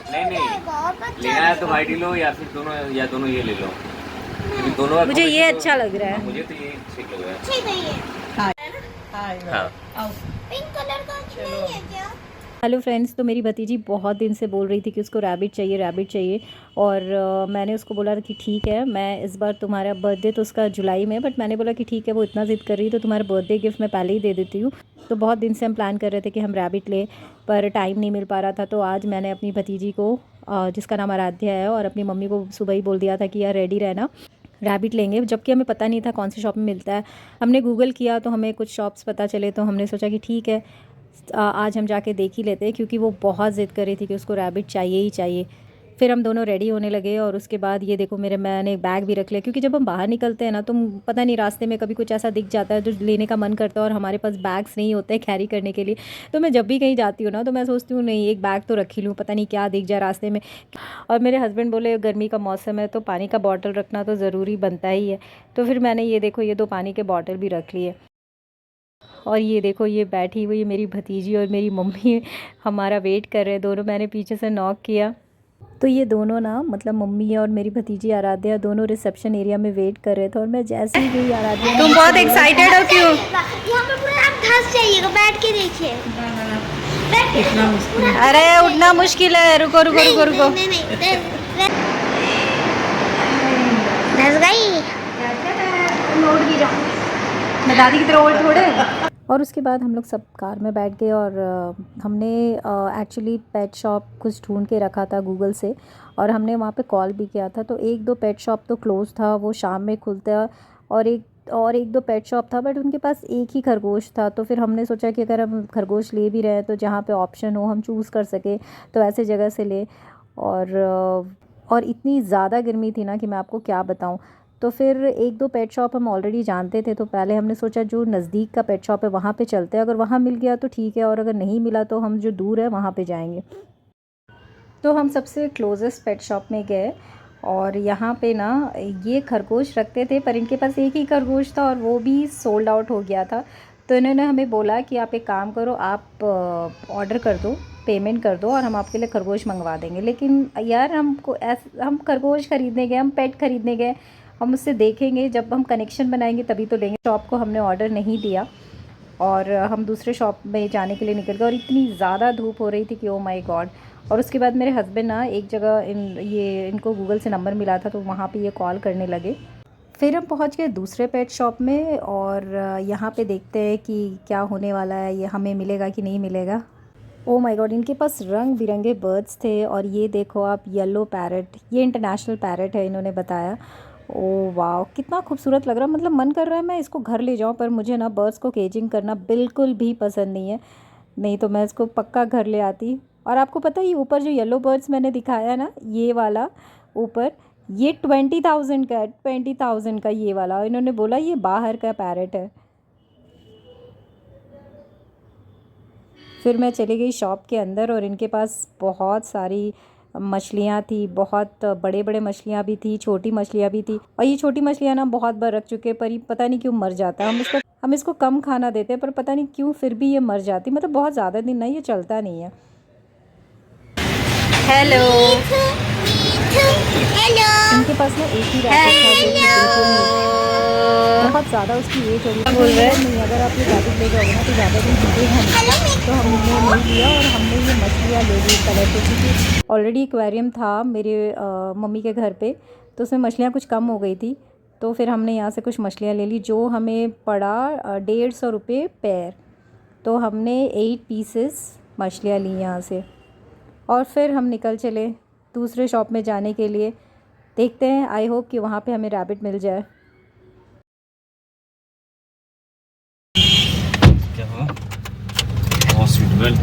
नहीं नहीं, लेना है तो वाइट ही लो या फिर दोनों, या दोनों ये ले लो, क्योंकि दोनों का मुझे ये combination अच्छा लग रहा हाँ, है। मुझे तो ये ठीक लग रहा है। ठीक है ये। हाँ आओ। पिंक कलर का नहीं है क्या? हेलो फ्रेंड्स, तो मेरी भतीजी बहुत दिन से बोल रही थी कि उसको रैबिट चाहिए, रैबिट चाहिए। और मैंने उसको बोला कि ठीक है, मैं इस बार तुम्हारा बर्थडे तो उसका जुलाई में है, बट मैंने बोला कि ठीक है, वो इतना ज़िद कर रही है तो तुम्हारा बर्थडे गिफ्ट मैं पहले ही दे देती हूँ। तो बहुत दिन से हम प्लान कर रहे थे कि हम रैबिट लें, पर टाइम नहीं मिल पा रहा था। तो आज मैंने अपनी भतीजी को जिसका नाम आराध्या है, और अपनी मम्मी को सुबह ही बोल दिया था कि यार रेडी रहना, रैबिट लेंगे। जबकि हमें पता नहीं था कौन सी शॉप में मिलता है। हमने गूगल किया तो हमें कुछ शॉप्स पता चले, तो हमने सोचा कि ठीक है, आज हम जाके देख ही लेते हैं, क्योंकि वो बहुत ज़िद कर रही थी कि उसको रैबिट चाहिए ही चाहिए। फिर हम दोनों रेडी होने लगे, और उसके बाद ये देखो मैंने बैग भी रख लिया, क्योंकि जब हम बाहर निकलते हैं ना, तो पता नहीं रास्ते में कभी कुछ ऐसा दिख जाता है जो लेने का मन करता है, और हमारे पास बैग्स नहीं होते कैरी करने के लिए। तो मैं जब भी कहीं जाती हूँ ना, तो मैं सोचती हूँ नहीं, एक बैग तो रख ही लूँ, पता नहीं क्या दिख जाए रास्ते में। और मेरे हस्बैंड बोले गर्मी का मौसम है तो पानी का बॉटल रखना तो ज़रूरी बनता ही है। तो फिर मैंने ये देखो ये 2 पानी के बॉटल भी रख लिए। और ये देखो ये बैठी हुई है मेरी भतीजी और मेरी मम्मी, हमारा वेट कर रहे हैं दोनों। मैंने पीछे से नॉक किया, तो ये दोनों ना, मतलब मम्मी और मेरी भतीजी आराध्या दोनों रिसेप्शन एरिया में वेट कर रहे थे। और मैं जैसे ही गई, आराध्या ने तुम बहुत एक्साइटेड हो क्यों? यहाँ पे पूरा आप घास जाइएगा, बैठ के देखिए। बैठ के इतना मुश्किल है। अरे उठना मुश्किल है, रुको रुको नहीं, रुको रुको। नहीं, नहीं, नहीं, धस गई। मैं दादी की तरह ओल्ड थोड़े। और उसके बाद हम लोग सब कार में बैठ गए, और हमने एक्चुअली पेट शॉप कुछ ढूंढ के रखा था गूगल से, और हमने वहाँ पे कॉल भी किया था। तो 1-2 पेट शॉप तो क्लोज़ था, वो शाम में खुलता। और एक दो पेट शॉप था, बट उनके पास एक ही खरगोश था। तो फिर हमने सोचा कि अगर हम खरगोश ले भी रहे हैं तो जहाँ पे ऑप्शन हो, हम चूज़ कर सके, तो ऐसे जगह से ले। और इतनी ज़्यादा गर्मी थी ना कि मैं आपको क्या बताऊँ। तो फिर 1-2 पेट शॉप हम ऑलरेडी जानते थे, तो पहले हमने सोचा जो नज़दीक का पेट शॉप है वहाँ पे चलते हैं। अगर वहाँ मिल गया तो ठीक है, और अगर नहीं मिला तो हम जो दूर है वहाँ पे जाएंगे। तो हम सबसे क्लोज़ेस्ट पेट शॉप में गए, और यहाँ पे ना ये खरगोश रखते थे, पर इनके पास एक ही खरगोश था और वो भी सोल्ड आउट हो गया था। तो इन्होंने हमें बोला कि आप एक काम करो, आप ऑर्डर कर दो, पेमेंट कर दो, और हम आपके लिए खरगोश मंगवा देंगे। लेकिन यार हम खरगोश ख़रीदने गए, हम पेट ख़रीदने गए, हम उससे देखेंगे, जब हम कनेक्शन बनाएंगे तभी तो लेंगे। शॉप को हमने ऑर्डर नहीं दिया, और हम दूसरे शॉप में जाने के लिए निकल गए, और इतनी ज़्यादा धूप हो रही थी कि ओ माय गॉड। और उसके बाद मेरे हस्बैंड ना एक जगह इनको गूगल से नंबर मिला था, तो वहाँ पे ये कॉल करने लगे। फिर हम पहुँच गए दूसरे पेट शॉप में, और यहाँ पे देखते हैं कि क्या होने वाला है, ये हमें मिलेगा कि नहीं मिलेगा। ओ माय गॉड, इनके पास रंग बिरंगे बर्ड्स थे। और ये देखो आप, येलो पैरट, ये इंटरनेशनल पैरट है इन्होंने बताया। ओ वाह, कितना खूबसूरत लग रहा है। मतलब मन कर रहा है मैं इसको घर ले जाऊं, पर मुझे ना बर्ड्स को केजिंग करना बिल्कुल भी पसंद नहीं है। नहीं तो मैं इसको पक्का घर ले आती। और आपको पता है ये ऊपर जो येलो बर्ड्स मैंने दिखाया है ना, ये वाला ऊपर, ये 20,000 का है, 20,000 का ये वाला। और इन्होंने बोला ये बाहर का पैरट है। फिर मैं चली गई शॉप के अंदर, और इनके पास बहुत सारी मछलियाँ थी, बहुत बड़े बड़े मछलियाँ भी थी, छोटी मछलियाँ भी थी। और ये छोटी मछलियाँ ना बहुत बार रख चुके हैं, पर ये पता नहीं क्यों मर जाता है। हम इसको कम खाना देते हैं, पर पता नहीं क्यों फिर भी ये मर जाती। मतलब बहुत ज़्यादा दिन ना ये चलता नहीं है। हेलो। हेलो। इनके पास ना एक ही रैबिट था, जो कि बिल्कुल बहुत ज़्यादा उसकी एज हो गई थी। बोल रहे हैं? नहीं, अगर आप ये रैबिट ले जाओगे ना तो ज़्यादा दिन जिएगा नहीं। तो हमने नहीं लिया, और हमने ये मछलियाँ ले ली कलर के, क्योंकि ऑलरेडी एक्वेरियम था मेरे मम्मी के घर पे, तो उसमें मछलियाँ कुछ कम हो गई थी। तो फिर हमने यहाँ से कुछ मछलियाँ ले ली, जो हमें पड़ा 150 रुपये पैर। तो हमने 8 पीसेस मछलियाँ ली यहाँ से, और फिर हम निकल चले दूसरे शॉप में जाने के लिए। देखते हैं, आई होप कि वहाँ पे हमें रैबिट मिल जाए। क्या हुआ? बहुत सूटेबल।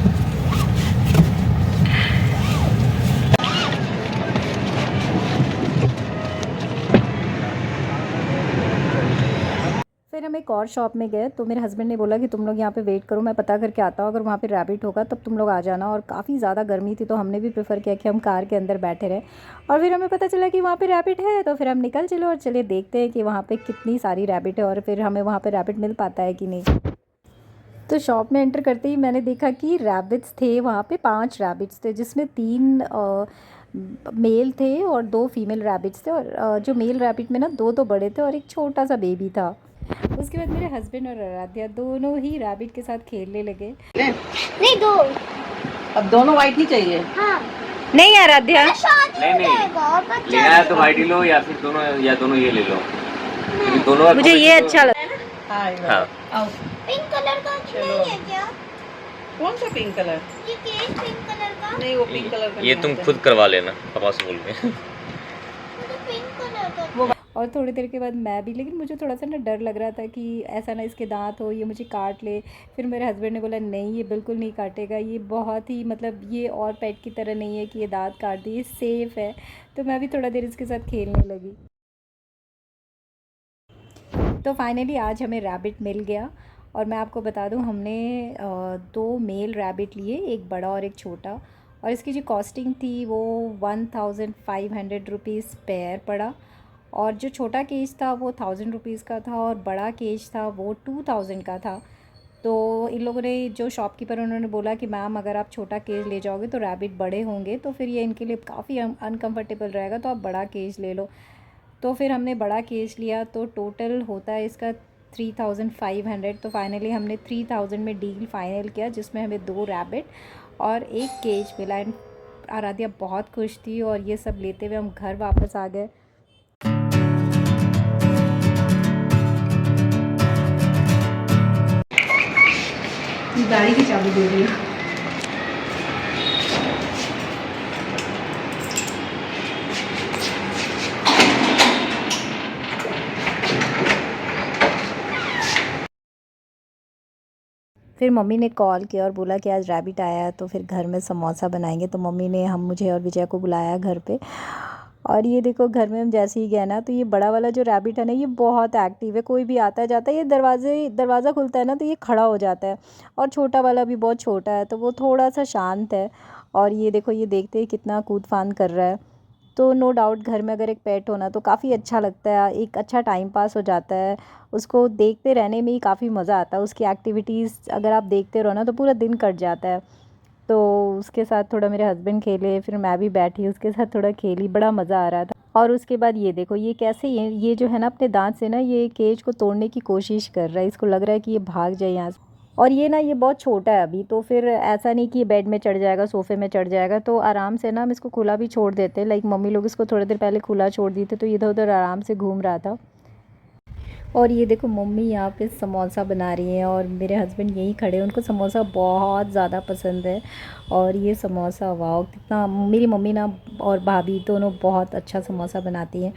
फिर हम एक और शॉप में गए, तो मेरे हस्बैंड ने बोला कि तुम लोग यहाँ पे वेट करो, मैं पता करके आता हूँ, अगर वहाँ पे रैबिट होगा तब तुम लोग आ जाना। और काफ़ी ज़्यादा गर्मी थी, तो हमने भी प्रेफर किया कि हम कार के अंदर बैठे रहें। और फिर हमें पता चला कि वहाँ पे रैबिट है, तो फिर हम निकल चले और चले देखते हैं कि वहाँ पे कितनी सारी रैबिट है, और फिर हमें वहाँ पे रैबिट मिल पाता है कि नहीं। तो शॉप में एंटर करते ही मैंने देखा कि रैबिट्स थे वहाँ पे, 5 रैबिट्स थे जिसमें 3 मेल थे और 2 फीमेल रैबिट्स थे। और जो मेल रैबिट में ना 2 तो बड़े थे और एक छोटा सा बेबी था। उसके बाद मेरे हस्बैंड और आराध्या दोनों ही रैबिट के साथ खेलने लगे। नहीं दो। अब दोनों वाइट ही चाहिए। हाँ नहीं आराध्या, नहीं लेना है तो वाइट ही लो या फिर दोनों ये ले लो, क्योंकि दोनों का मुझे ये अच्छा लगा। हाँ। आओ। पिंक कलर का नहीं है क्या? कौन सा पिंक कलर? ये केस पिंक कलर का। नहीं वो पिंक कलर का ये नहीं तुम आता। खुद करवा लेना पापा से बोल के। मुझे पिंक कलर का। और थोड़ी देर के बाद मैं भी, लेकिन मुझे थोड़ा सा ना डर लग रहा था कि ऐसा ना इसके दांत हो, ये मुझे काट ले। फिर मेरे हस्बैंड ने बोला नहीं ये बिल्कुल नहीं काटेगा, ये बहुत ही मतलब ये और पेट की तरह नहीं है कि ये दांत काट दे, ये सेफ़ है। तो मैं भी थोड़ा देर इसके साथ खेलने लगी। तो फाइनली आज हमें रैबिट मिल गया और मैं आपको बता दूं हमने 2 मेल रैबिट लिए, एक बड़ा और एक छोटा। और इसकी जो कॉस्टिंग थी वो 1500 रुपीज़ पेयर पड़ा। और जो छोटा केज था वो 1000 रुपीज़ का था और बड़ा केज था वो 2000 का था। तो इन लोगों ने, जो शॉपकीपर, उन्होंने बोला कि मैम अगर आप छोटा केज ले जाओगे तो रैबिट बड़े होंगे तो फिर ये इनके लिए काफ़ी अनकम्फर्टेबल रहेगा, तो आप बड़ा केज ले लो। तो फिर हमने बड़ा केज लिया तो टोटल होता है इसका 3500। तो फाइनली हमने 3000 में डील फाइनल किया, जिसमें हमें 2 रैबिट और 1 केज मिला। एंड आराध्या बहुत खुश थी और ये सब लेते हुए हम घर वापस आ गए। गाड़ी की चाबी दे रही है। फिर मम्मी ने कॉल किया और बोला कि आज रैबिट आया है तो फिर घर में समोसा बनाएंगे। तो मम्मी ने मुझे और विजय को बुलाया घर पे। और ये देखो घर में हम जैसे ही गए ना तो ये बड़ा वाला जो रैबिट है ना ये बहुत एक्टिव है, कोई भी आता है जाता है, ये दरवाज़ा खुलता है ना तो ये खड़ा हो जाता है। और छोटा वाला भी बहुत छोटा है तो वो थोड़ा सा शांत है। और ये देखो ये देखते ही कितना कूद फान कर रहा है। तो नो डाउट घर में अगर एक पेट होना तो काफ़ी अच्छा लगता है, एक अच्छा टाइम पास हो जाता है। उसको देखते रहने में ही काफ़ी मज़ा आता है, उसकी एक्टिविटीज़ अगर आप देखते रहो ना तो पूरा दिन कट जाता है। तो उसके साथ थोड़ा मेरे हस्बैंड खेले, फिर मैं भी बैठी उसके साथ थोड़ा खेली, बड़ा मज़ा आ रहा था। और उसके बाद ये देखो ये कैसे ये जो है ना अपने दांत से ना ये केज को तोड़ने की कोशिश कर रहा है, इसको लग रहा है कि ये भाग जाए यहाँ से। और ये ना ये बहुत छोटा है अभी, तो फिर ऐसा नहीं कि ये बेड में चढ़ जाएगा, सोफ़े में चढ़ जाएगा, तो आराम से ना हम इसको खुला भी छोड़ देते हैं। लाइक मम्मी लोग इसको थोड़ी देर पहले खुला छोड़ दी थी तो इधर उधर आराम से घूम रहा था। और ये देखो मम्मी यहाँ पे समोसा बना रही हैं और मेरे हस्बैंड यहीं खड़े हैं, उनको समोसा बहुत ज़्यादा पसंद है। और ये समोसा वाह कितना, मेरी मम्मी ना और भाभी दोनों बहुत अच्छा समोसा बनाती हैं।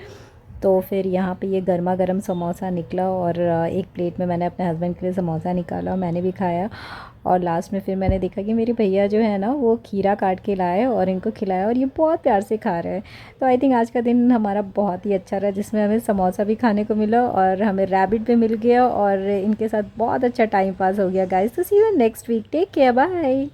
तो फिर यहाँ पे ये गर्मा गर्म समोसा निकला और एक प्लेट में मैंने अपने हस्बैंड के लिए समोसा निकाला और मैंने भी खाया। और लास्ट में फिर मैंने देखा कि मेरे भैया जो है ना वो खीरा काट के लाए और इनको खिलाया और ये बहुत प्यार से खा रहे हैं। तो आई थिंक आज का दिन हमारा बहुत ही अच्छा रहा, जिसमें हमें समोसा भी खाने को मिला और हमें रैबिट भी मिल गया और इनके साथ बहुत अच्छा टाइम पास हो गया गाइस। तो see you next week, take care, bye.